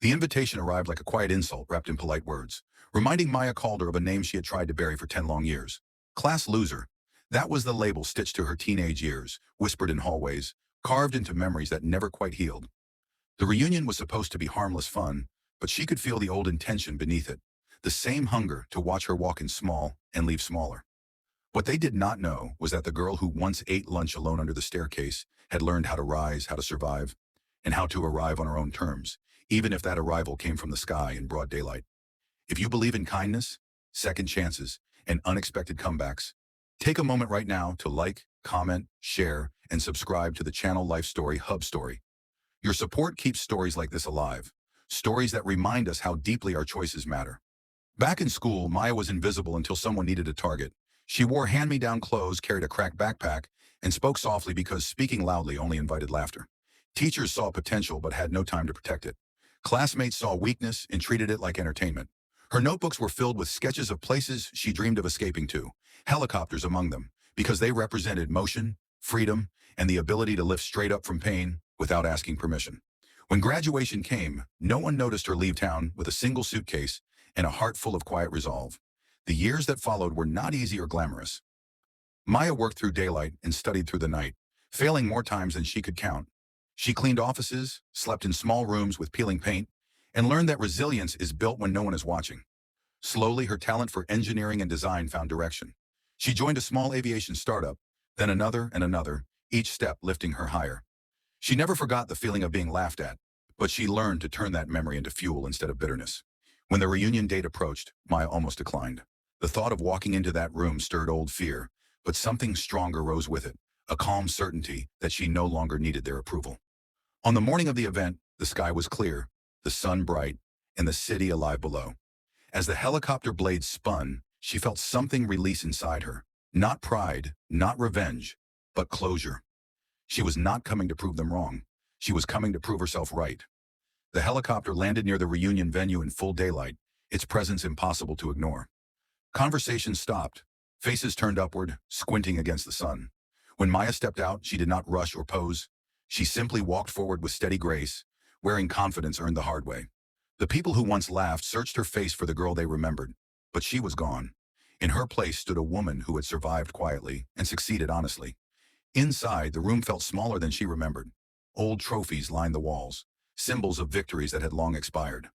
The invitation arrived like a quiet insult wrapped in polite words, reminding Maya Calder of a name she had tried to bury for 10 long years. Class loser. That was the label stitched to her teenage years, whispered in hallways, carved into memories that never quite healed. The reunion was supposed to be harmless fun, but she could feel the old intention beneath it, the same hunger to watch her walk in small and leave smaller. What they did not know was that the girl who once ate lunch alone under the staircase had learned how to rise, how to survive, and how to arrive on her own terms, even if that arrival came from the sky in broad daylight. If you believe in kindness, second chances, and unexpected comebacks, take a moment right now to like, comment, share, and subscribe to the channel Life Story Hub Story. Your support keeps stories like this alive, stories that remind us how deeply our choices matter. Back in school, Maya was invisible until someone needed a target. She wore hand-me-down clothes, carried a cracked backpack, and spoke softly because speaking loudly only invited laughter. Teachers saw potential but had no time to protect it. Classmates saw weakness and treated it like entertainment. Her notebooks were filled with sketches of places she dreamed of escaping to, helicopters among them, because they represented motion, freedom, and the ability to lift straight up from pain without asking permission. When graduation came, no one noticed her leave town with a single suitcase and a heart full of quiet resolve. The years that followed were not easy or glamorous. Maya worked through daylight and studied through the night, failing more times than she could count. She cleaned offices, slept in small rooms with peeling paint, and learned that resilience is built when no one is watching. Slowly, her talent for engineering and design found direction. She joined a small aviation startup, then another and another, each step lifting her higher. She never forgot the feeling of being laughed at, but she learned to turn that memory into fuel instead of bitterness. When the reunion date approached, Maya almost declined. The thought of walking into that room stirred old fear, but something stronger rose with it, a calm certainty that she no longer needed their approval. On the morning of the event, the sky was clear, the sun bright, and the city alive below. As the helicopter blades spun, she felt something release inside her. Not pride, not revenge, but closure. She was not coming to prove them wrong. She was coming to prove herself right. The helicopter landed near the reunion venue in full daylight, its presence impossible to ignore. Conversation stopped. Faces turned upward, squinting against the sun. When Maya stepped out, she did not rush or pose. She simply walked forward with steady grace, wearing confidence earned the hard way. The people who once laughed searched her face for the girl they remembered, but she was gone. In her place stood a woman who had survived quietly and succeeded honestly. Inside, the room felt smaller than she remembered. Old trophies lined the walls, symbols of victories that had long expired.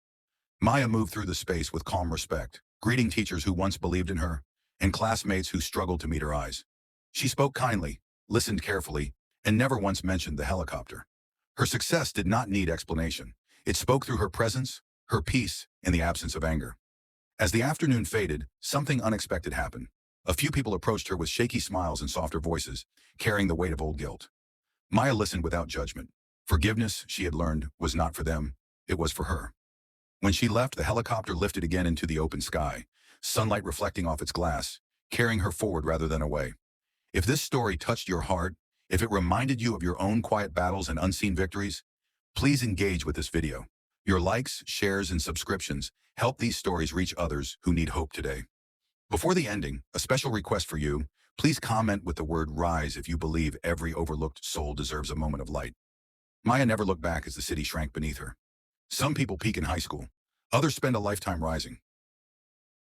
Maya moved through the space with calm respect, greeting teachers who once believed in her, and classmates who struggled to meet her eyes. She spoke kindly, listened carefully, and never once mentioned the helicopter. Her success did not need explanation. It spoke through her presence, her peace, and the absence of anger. As the afternoon faded, something unexpected happened. A few people approached her with shaky smiles and softer voices, carrying the weight of old guilt. Maya listened without judgment. Forgiveness, she had learned, was not for them, it was for her. When she left, the helicopter lifted again into the open sky, sunlight reflecting off its glass, carrying her forward rather than away. If this story touched your heart, if it reminded you of your own quiet battles and unseen victories, please engage with this video. Your likes, shares, and subscriptions help these stories reach others who need hope today. Before the ending, a special request for you. Please comment with the word "rise" if you believe every overlooked soul deserves a moment of light. Maya never looked back as the city shrank beneath her. Some people peak in high school. Others spend a lifetime rising.